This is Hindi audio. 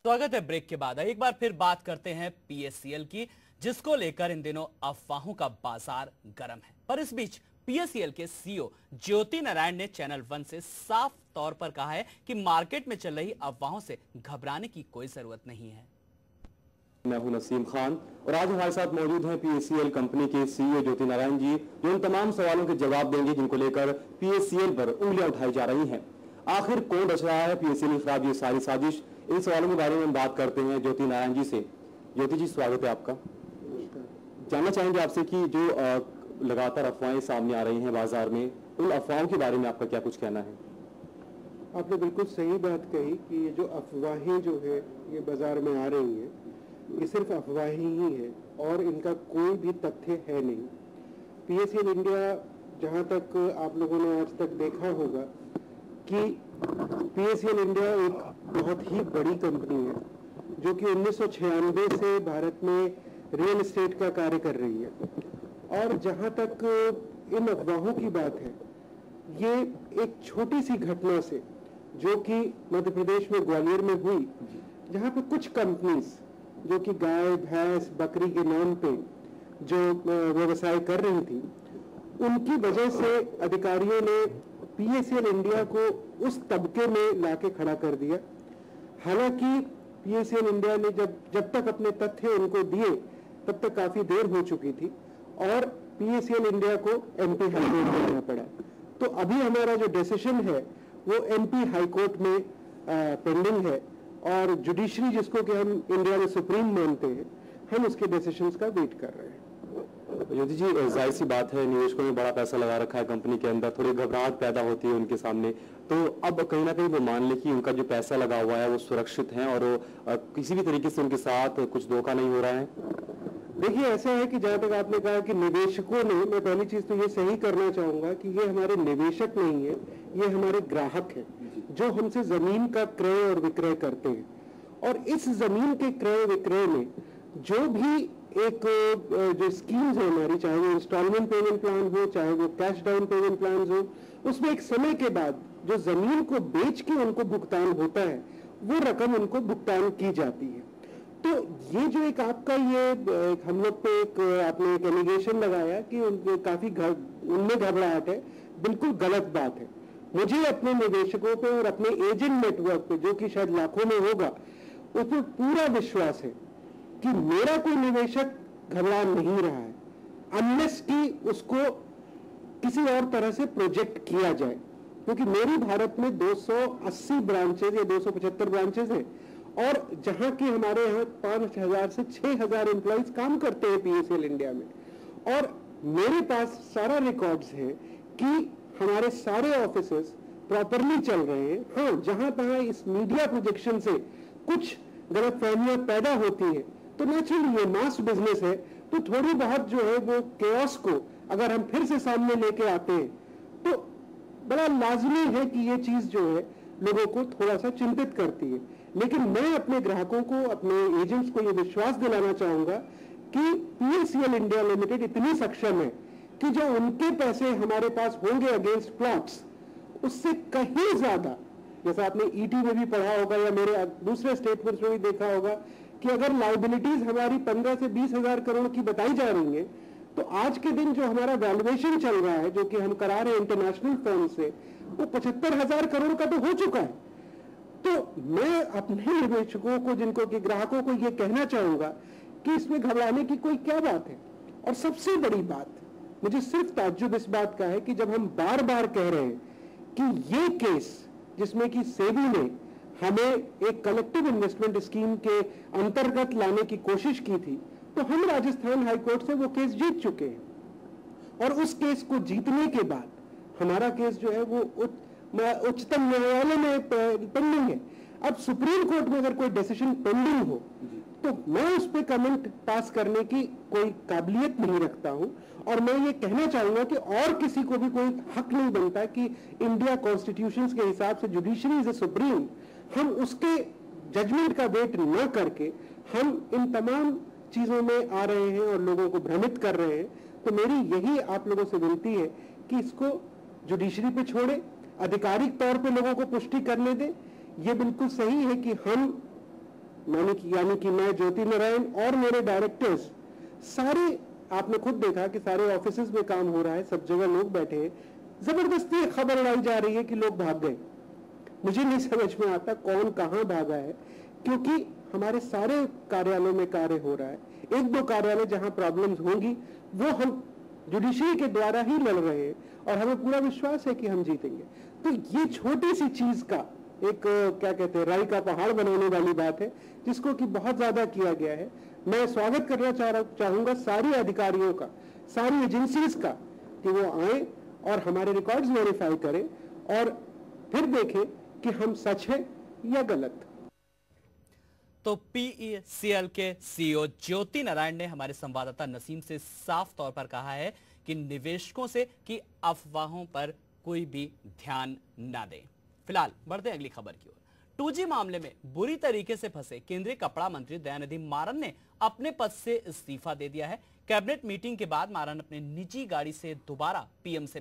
स्वागत है ब्रेक के बाद। एक बार फिर बात करते हैं पीएससीएल की, जिसको लेकर इन दिनों अफवाहों का बाजार गर्म है। पर इस बीच पीएससीएल के सीईओ ज्योति नारायण ने चैनल वन से साफ तौर पर कहा है कि मार्केट में चल रही अफवाहों से घबराने की कोई जरूरत नहीं है। मैं हूं नसीम खान और आज हमारे साथ मौजूद हैं पीएससीएल कंपनी के सीईओ ज्योति नारायण जी, जो उन तमाम सवालों के जवाब देंगे जिनको लेकर पीएससीएल पर उंगलियां उठाई जा रही हैं। आखिर कौन रच रहा है पीएससीएल के खिलाफ ये सारी साजिश, इन सवालों के बारे में हम बात करते हैं ज्योति नारायण जी से। ज्योति जी, स्वागत है आपका। जानना चाहेंगे आपसे कि जो लगातार अफवाहें सामने आ रही हैं बाजार में, उन अफवाहों के बारे में आपका क्या कुछ कहना है? आपने बिल्कुल सही बात कही कि ये जो अफवाहें जो है ये बाजार में आ रही हैं, ये सिर्फ अफवाहें ही है और इनका कोई भी तथ्य है नहीं। पीएससीएल इंडिया, जहां तक आप लोगों ने आज तक देखा होगा कि पीएससीएल इंडिया एक बहुत ही बड़ी कंपनी है जो कि 1996 से भारत में रियल एस्टेट का कार्य कर रही है। और जहां तक इन अफवाहों की बात है, ये एक छोटी सी घटना से जो कि मध्य प्रदेश में ग्वालियर में हुई, जहां पे कुछ कंपनीज जो कि गाय भैंस बकरी के नाम पे जो व्यवसाय कर रही थी, उनकी वजह से अधिकारियों ने पीएससीएल इंडिया को उस तबके में लाके खड़ा कर दिया। हालांकि पीएससीएल इंडिया ने जब तक अपने तथ्य उनको दिए तब तक काफी देर हो चुकी थी और पीएससीएल इंडिया को एमपी हाईकोर्ट में जाना पड़ा। तो अभी हमारा जो डिसीजन है वो एमपी हाईकोर्ट में पेंडिंग है और जुडिशरी, जिसको कि हम इंडिया में सुप्रीम मानते हैं, हम उसके डिसीजंस का वेट कर रहे हैं। ज्योति जी, जाहिर सी बात है, निवेशकों ने बड़ा पैसा लगा रखा है कंपनी के अंदर, थोड़ी घबराहट पैदा होती है उनके सामने। तो अब कहीं ना कहीं वो मान ले कि उनका जो पैसा लगा हुआ है वो सुरक्षित है और किसी भी तरीके से उनके साथ कुछ धोखा नहीं हो रहा है। देखिए, ऐसा है कि जहां तक आपने कहा कि निवेशकों ने, मैं पहली चीज तो ये सही करना चाहूंगा कि ये हमारे निवेशक नहीं है, ये हमारे ग्राहक है जो हमसे जमीन का क्रय और विक्रय करते हैं। और इस जमीन के क्रय विक्रय में जो भी एक जो स्कीम्स है हमारी, चाहे वो इंस्टॉलमेंट पेमेंट प्लान हो, चाहे वो कैश डाउन पेमेंट प्लान हो, उसमें एक समय के बाद जो जमीन को बेच के उनको भुगतान होता है वो रकम उनको भुगतान की जाती है। तो ये जो एक आपका ये हम लोग पे एक आपने एक एलिगेशन लगाया कि काफी उनमें घबराहट है, बिल्कुल गलत बात है। मुझे अपने निवेशकों पे और अपने एजेंट नेटवर्क पे, जो कि शायद लाखों में होगा, उसमें पूरा विश्वास है कि मेरा कोई निवेशक घबरा नहीं रहा है, अनलेस कि उसको किसी और तरह से प्रोजेक्ट किया जाए। क्योंकि मेरी भारत में 280 ब्रांचेज या 275 ब्रांचेज हैं और जहां की हमारे यहाँ 5,000 से 6,000 एम्प्लॉइज काम करते हैं पीएससीएल इंडिया में। और मेरे पास सारा रिकॉर्ड्स है कि हमारे सारे ऑफिसेस प्रॉपरली चल रहे हैं। हाँ, जहां तहां इस मीडिया प्रोजेक्शन से कुछ गलतफहमियां पैदा होती है तो नेचुरली ये मास बिजनेस है, तो थोड़ी बहुत जो है वो केओस को अगर हम फिर से सामने लेके आते हैं तो बड़ा लाजमी है कि ये चीज जो है लोगों को थोड़ा सा चिंतित करती है। लेकिन मैं अपने ग्राहकों को, अपने एजेंट्स को ये विश्वास दिलाना चाहूंगा कि पीएससीएल इंडिया लिमिटेड इतनी सक्षम है कि जो उनके पैसे हमारे पास होंगे अगेंस्ट प्लॉट्स, उससे कहीं ज्यादा, जैसा आपने ईटी में भी पढ़ा होगा या मेरे दूसरे स्टेटमेंट्स में भी देखा होगा कि अगर लाइबिलिटीज हमारी 15 से 20 हजार करोड़ की बताई जा रही है, तो आज के दिन जो हमारा वैल्यूएशन चल रहा है, जो कि हम करा रहे हैं इंटरनेशनल फर्म से, वो 75,000 करोड़ का तो हो चुका है। तो मैं अपने निवेशकों को, जिनको कि ग्राहकों को, ये कहना चाहूंगा कि इसमें घबराने की कोई क्या बात है। और सबसे बड़ी बात, मुझे सिर्फ ताज्जुब इस बात का है कि जब हम बार बार कह रहे हैं कि ये केस जिसमें कि सेबी ने हमें एक कलेक्टिव इन्वेस्टमेंट स्कीम के अंतर्गत लाने की कोशिश की थी, तो हम राजस्थान हाईकोर्ट से वो केस जीत चुके हैं। और उस केस को जीतने के बाद हमारा केस जो है वो उच्चतम न्यायालय में पेंडिंग है। अब सुप्रीम कोर्ट में अगर कोई डिसीजन पेंडिंग हो तो मैं उस पर कमेंट पास करने की कोई काबिलियत नहीं रखता हूं। और मैं ये कहना चाहूंगा कि और किसी को भी कोई हक नहीं बनता कि इंडिया कॉन्स्टिट्यूशन के हिसाब से जुडिशरी इज सुप्रीम, हम उसके जजमेंट का वेट न करके हम इन तमाम चीजों में आ रहे हैं और लोगों को भ्रमित कर रहे हैं। तो मेरी यही आप लोगों से विनती है कि इसको जुडिशरी पे छोड़े, आधिकारिक तौर पे लोगों को पुष्टि करने दें। ये बिल्कुल सही है कि हम यानी कि मैं, ज्योति नारायण और मेरे डायरेक्टर्स सारे, आपने खुद देखा कि सारे ऑफिसेज में काम हो रहा है, सब जगह लोग बैठे हैं, जबरदस्ती खबर उड़ाई जा रही है कि लोग भाग गए। मुझे नहीं समझ में आता कौन कहां भागा है, क्योंकि हमारे सारे कार्यालयों में कार्य हो रहा है। एक दो कार्यालय जहां प्रॉब्लम्स होंगी वो हम जुडिशरी के द्वारा ही लड़ रहे हैं और हमें पूरा विश्वास है कि हम जीतेंगे। तो ये छोटी सी चीज का एक क्या कहते हैं, राई का पहाड़ बनाने वाली बात है, जिसको कि बहुत ज्यादा किया गया है। मैं स्वागत करना चाहूंगा सारी अधिकारियों का, सारी एजेंसीज का, कि वो आए और हमारे रिकॉर्ड्स वेरीफाई करें और फिर देखें कि हम सच है या गलत। तो पीईसीएल के सीईओ ज्योति नारायण ने हमारे संवाददाता नसीम से साफ तौर पर कहा है कि निवेशकों से कि अफवाहों पर कोई भी ध्यान ना दें। फिलहाल बढ़ते हैं अगली खबर की ओर। 2G मामले में बुरी तरीके से फंसे केंद्रीय कपड़ा मंत्री दयानिधि मारन ने अपने पद से इस्तीफा दे दिया है। कैबिनेट मीटिंग के बाद मारन अपने निजी गाड़ी से दोबारा पीएम से